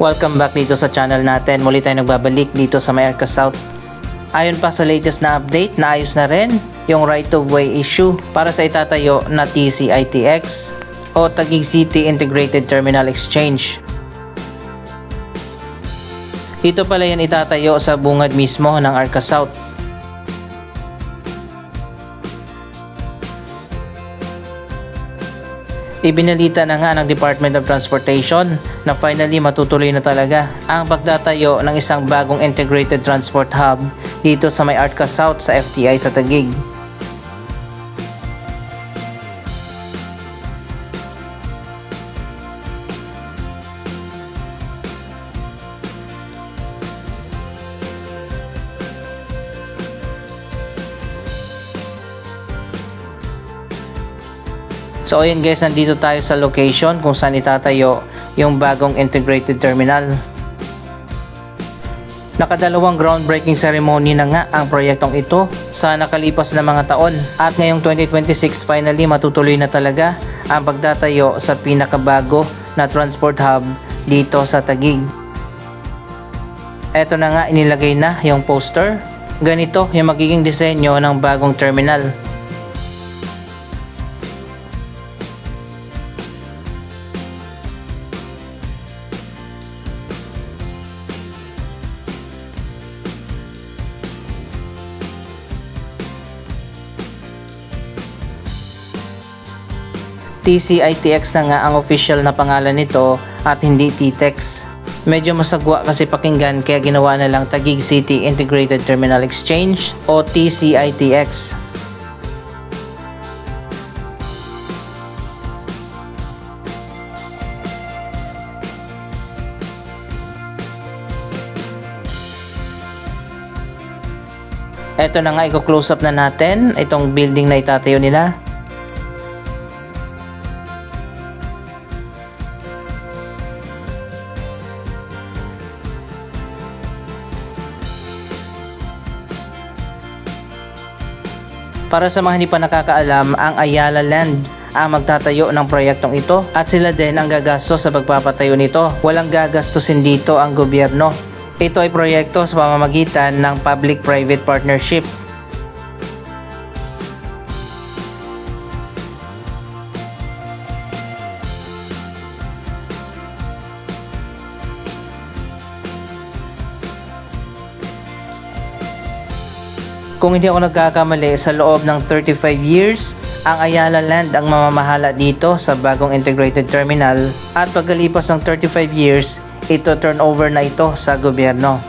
Welcome back dito sa channel natin. Muli tayo nagbabalik dito sa May Arca South. Ayon pa sa latest na update, naayos na rin yung right of way issue para sa itatayo na TCITX o Taguig City Integrated Terminal Exchange. Dito pala yan itatayo sa bungad mismo ng Arca South. Ibinalita na nga ng Department of Transportation na finally matutuloy na talaga ang pagtatayo ng isang bagong integrated transport hub dito sa May Arca South sa FTI sa Taguig. So ayun guys, nandito tayo sa location kung saan itatayo yung bagong integrated terminal. Nakadalawang groundbreaking ceremony na nga ang proyektong ito sa nakalipas na mga taon at ngayong 2026 finally matutuloy na talaga ang pagtatayo sa pinakabago na transport hub dito sa Taguig. Eto na nga, inilagay na yung poster. Ganito yung magiging disenyo ng bagong terminal. TCITX na nga ang official na pangalan nito at hindi TTEX. Medyo masagwa kasi pakinggan kaya ginawa na lang Taguig City Integrated Terminal Exchange o TCITX. Eto na nga, i-close up na natin itong building na itatayo nila. Para sa mga hindi pa nakakaalam, ang Ayala Land ang magtatayo ng proyektong ito at sila din ang gagastos sa pagpapatayo nito. Walang gagastusin dito ang gobyerno. Ito ay proyekto sa pamamagitan ng public-private partnership. Kung hindi ako nagkakamali, sa loob ng 35 years, ang Ayala Land ang mamamahala dito sa bagong integrated terminal at pagkalipas ng 35 years, ito turnover na ito sa gobyerno.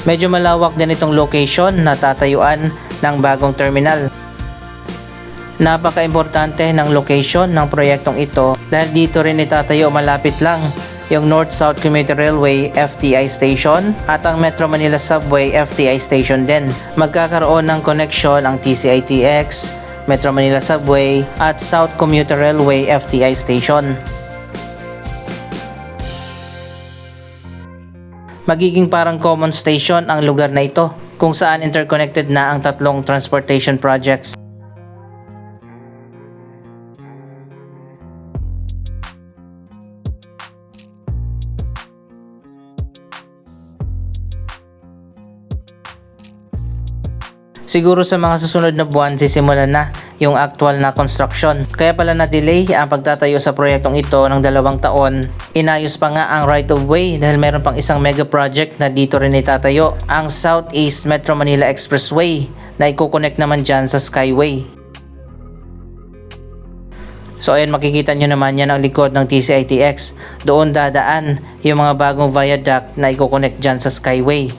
Medyo malawak din itong location na tatayuan ng bagong terminal. Napaka-importante ng location ng proyektong ito dahil dito rin itatayo malapit lang yung North-South Commuter Railway FTI Station at ang Metro Manila Subway FTI Station din. Magkakaroon ng connection ang TCITX, Metro Manila Subway at South Commuter Railway FTI Station. Magiging parang common station ang lugar na ito kung saan interconnected na ang tatlong transportation projects. Siguro sa mga susunod na buwan sisimulan na yung actual na construction. Kaya pala na-delay ang pagtatayo sa proyektong ito ng 2 taon. Inayos pa nga ang right of way dahil meron pang isang mega project na dito rin itatayo, ang Southeast Metro Manila Expressway na ikukonect naman dyan sa Skyway. So ayan, makikita nyo naman yan ang likod ng TCITX. Doon dadaan yung mga bagong viaduct na ikukonect dyan sa Skyway.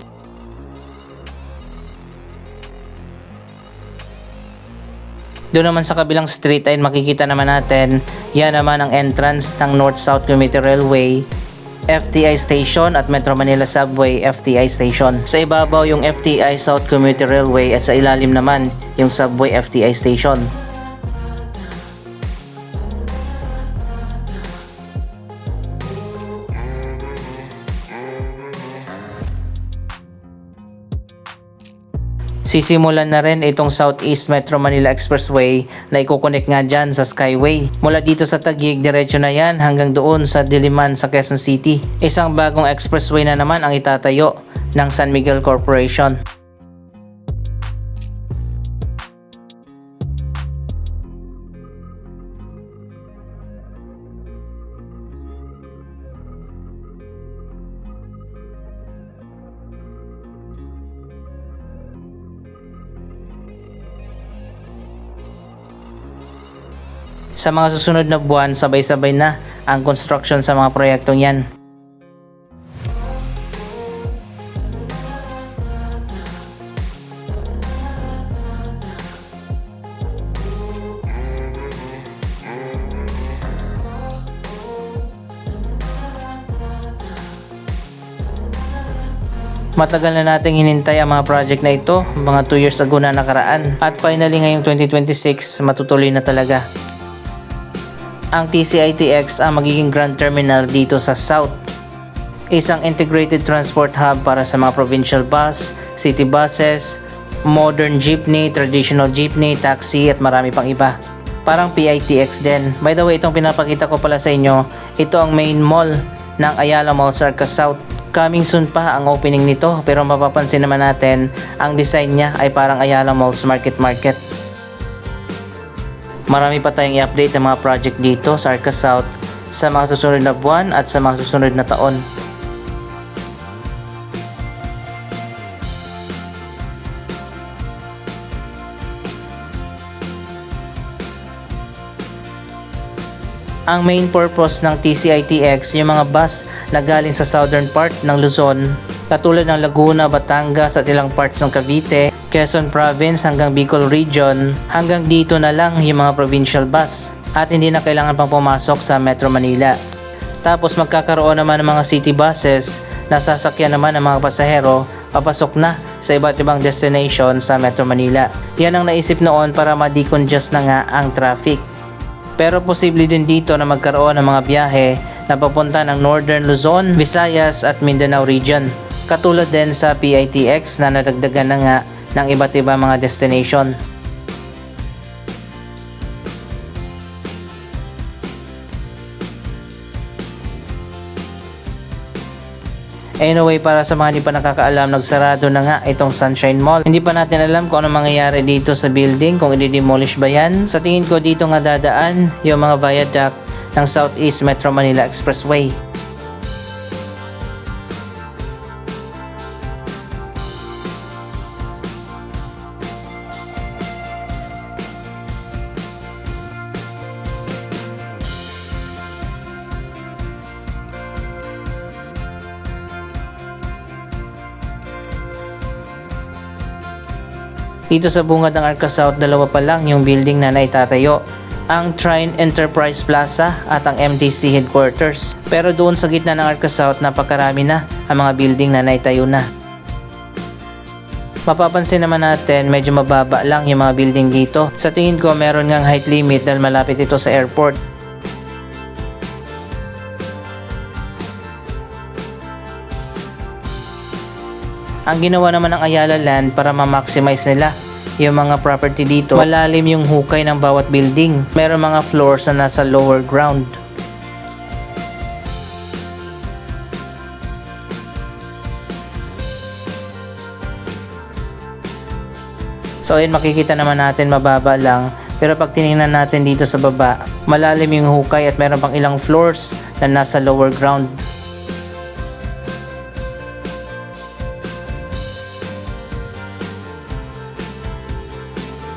Doon naman sa kabilang street ay makikita naman natin, yan naman ang entrance ng North-South Commuter Railway FTI Station at Metro Manila Subway FTI Station. Sa ibabaw yung FTI South Commuter Railway at sa ilalim naman yung Subway FTI Station. Sisimulan na rin itong Southeast Metro Manila Expressway na ikukonek nga dyan sa Skyway. Mula dito sa Taguig, diretso na yan hanggang doon sa Diliman sa Quezon City. Isang bagong expressway na naman ang itatayo ng San Miguel Corporation. Sa mga susunod na buwan, sabay-sabay na ang construction sa mga proyektong yan. Matagal na nating hinintay ang mga project na ito, mga 2 years ago na nakaraan. At finally ngayong 2026, matutuloy na talaga. Ang TCITX ang magiging grand terminal dito sa South. Isang integrated transport hub para sa mga provincial bus, city buses, modern jeepney, traditional jeepney, taxi at marami pang iba. Parang PITX din. By the way, itong pinapakita ko pala sa inyo, ito ang main mall ng Ayala Mall sa Arca South. Coming soon pa ang opening nito, pero mapapansin naman natin ang design niya ay parang Ayala Malls Market. Marami pa tayong i-update ng mga project dito sa Arca South sa mga susunod na buwan at sa mga susunod na taon. Ang main purpose ng TCITX yung mga bus na galing sa southern part ng Luzon, katulad ng Laguna, Batangas at ilang parts ng Cavite, Quezon Province hanggang Bicol Region, hanggang dito na lang yung mga provincial bus at hindi na kailangan pang pumasok sa Metro Manila. Tapos magkakaroon naman ng mga city buses na sasakyan naman ng mga pasahero papasok na sa iba't ibang destination sa Metro Manila. Yan ang naisip noon para ma-decongest na nga ang traffic. Pero posible din dito na magkaroon ng mga biyahe na papunta ng Northern Luzon, Visayas at Mindanao region. Katulad din sa PITX na nadagdagan na nga ng iba't ibang mga destination. Anyway, para sa mga hindi pa nakakaalam, nagsarado na nga itong Sunshine Mall. Hindi pa natin alam kung ano mangyayari dito sa building, kung i-demolish ba yan. Sa tingin ko dito nga dadaan yung mga viaduct ng Southeast Metro Manila Expressway. Dito sa bungad ng Arca South, dalawa pa lang yung building na naitatayo. Ang Trine Enterprise Plaza at ang MTC Headquarters. Pero doon sa gitna ng Arca South, napakarami na ang mga building na naitayo na. Mapapansin naman natin, medyo mababa lang yung mga building dito. Sa tingin ko, meron ngang height limit dahil malapit ito sa airport. Ang ginawa naman ng Ayala Land para ma-maximize nila yung mga property dito, malalim yung hukay ng bawat building. Meron mga floors na nasa lower ground. So ayun, makikita naman natin mababa lang. Pero pag tinignan natin dito sa baba, malalim yung hukay at meron pang ilang floors na nasa lower ground.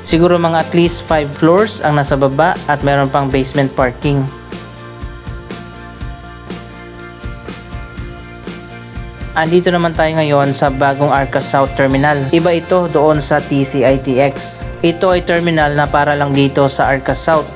Siguro mga at least 5 floors ang nasa baba at meron pang basement parking. Andito naman tayo ngayon sa bagong Arca South Terminal. Iba ito doon sa TCITX. Ito ay terminal na para lang dito sa Arca South.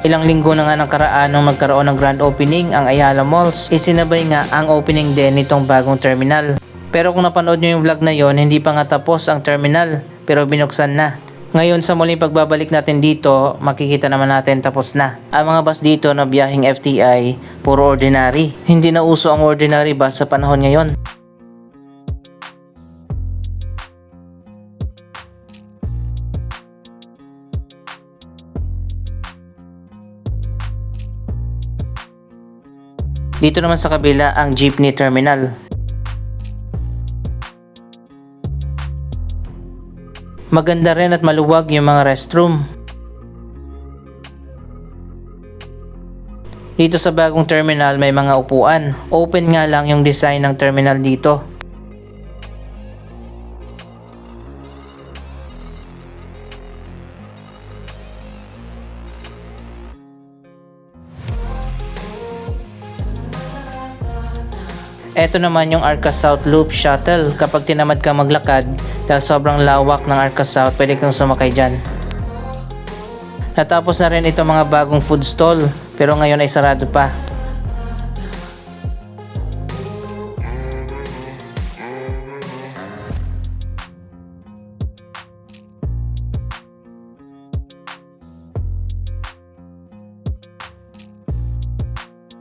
Ilang linggo na nga nakaraan nung nagkaroon ng grand opening ang Ayala Malls. Isinabay nga ang opening din nitong bagong terminal. Pero kung napanood nyo yung vlog na yon, hindi pa nga tapos ang terminal pero binuksan na. Ngayon sa muling pagbabalik natin dito, makikita naman natin tapos na. Ang mga bus dito na biyaheng FTI, puro ordinary. Hindi na uso ang ordinary bus sa panahon ngayon. Dito naman sa kabila ang jeepney terminal. Maganda rin at maluwag yung mga restroom. Dito sa bagong terminal may mga upuan. Open nga lang yung design ng terminal dito. Ito naman yung Arca South Loop Shuttle. Kapag tinamad ka maglakad dahil sobrang lawak ng Arca South, pwede kang sumakay dyan. Natapos na rin itong mga bagong food stall, pero ngayon ay sarado pa.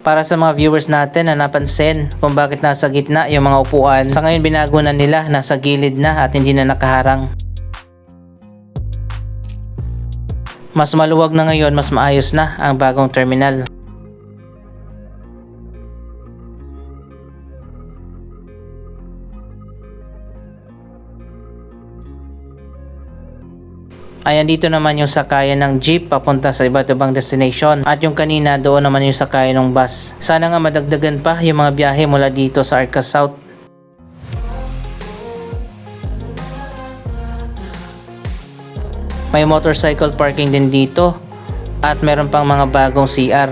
Para sa mga viewers natin na napansin kung bakit nasa gitna yung mga upuan, sa ngayon binago na nila, nasa gilid na at hindi na nakaharang. Mas maluwag na ngayon, mas maayos na ang bagong terminal. Ayan, dito naman yung sakayan ng jeep papunta sa iba't ibang destination. At yung kanina doon naman yung sakayan ng bus. Sana nga madagdagan pa yung mga biyahe mula dito sa Arca South. May motorcycle parking din dito. At meron pang mga bagong CR.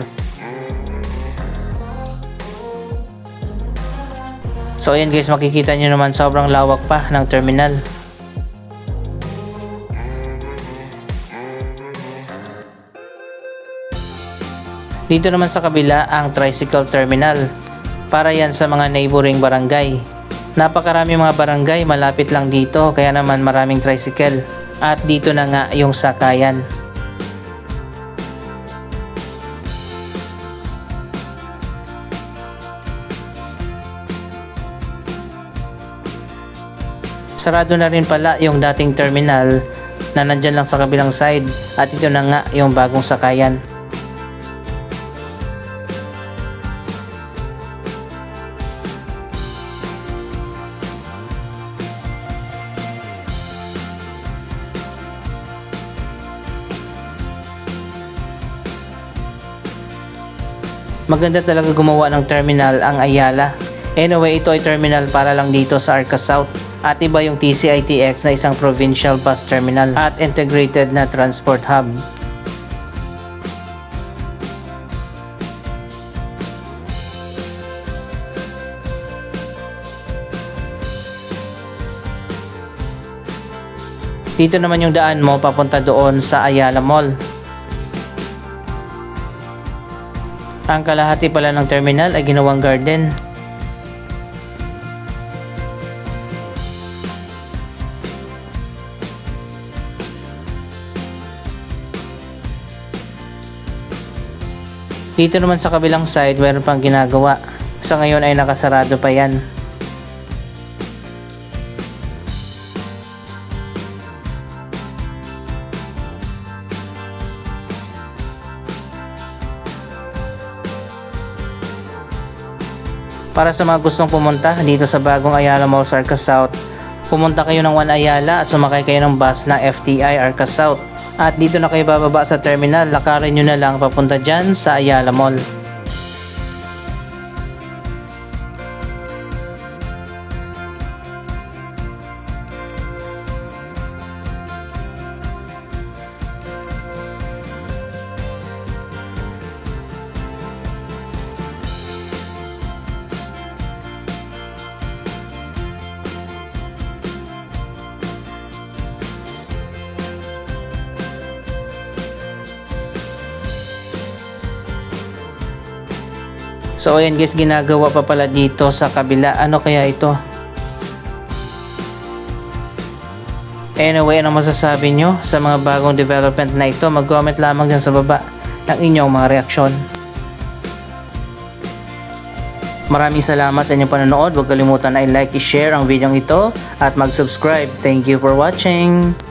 So ayan guys, makikita nyo naman sobrang lawak pa ng terminal. Dito naman sa kabila ang tricycle terminal. Para yan sa mga neighboring barangay. Napakarami mga barangay malapit lang dito, kaya naman maraming tricycle. At dito na nga yung sakayan. Sarado na rin pala yung dating terminal na nandyan lang sa kabilang side. At ito na nga yung bagong sakayan. Maganda talaga gumawa ng terminal ang Ayala. Anyway, ito ay terminal para lang dito sa Arca South. At iba yung TCITX na isang provincial bus terminal at integrated na transport hub. Dito naman yung daan mo papunta doon sa Ayala Mall. Ang kalahati pala ng terminal ay ginawang garden. Dito naman sa kabilang side, mayroon pang ginagawa. Sa ngayon ay nakasarado pa yan. Para sa mga gustong pumunta dito sa bagong Ayala Mall sa Arca South, pumunta kayo ng One Ayala at sumakay kayo ng bus na FTI Arca South. At dito na kayo bababa sa terminal, lakarin nyo na lang papunta dyan sa Ayala Mall. So ayan guys, ginagawa pa pala dito sa kabila. Ano kaya ito? Anyway, ano masasabi nyo sa mga bagong development na ito? Mag-comment lamang dyan sa baba ng inyong mga reaksyon. Maraming salamat sa inyong panonood. Huwag kalimutan na i-like, i-share ang video ito at mag-subscribe. Thank you for watching!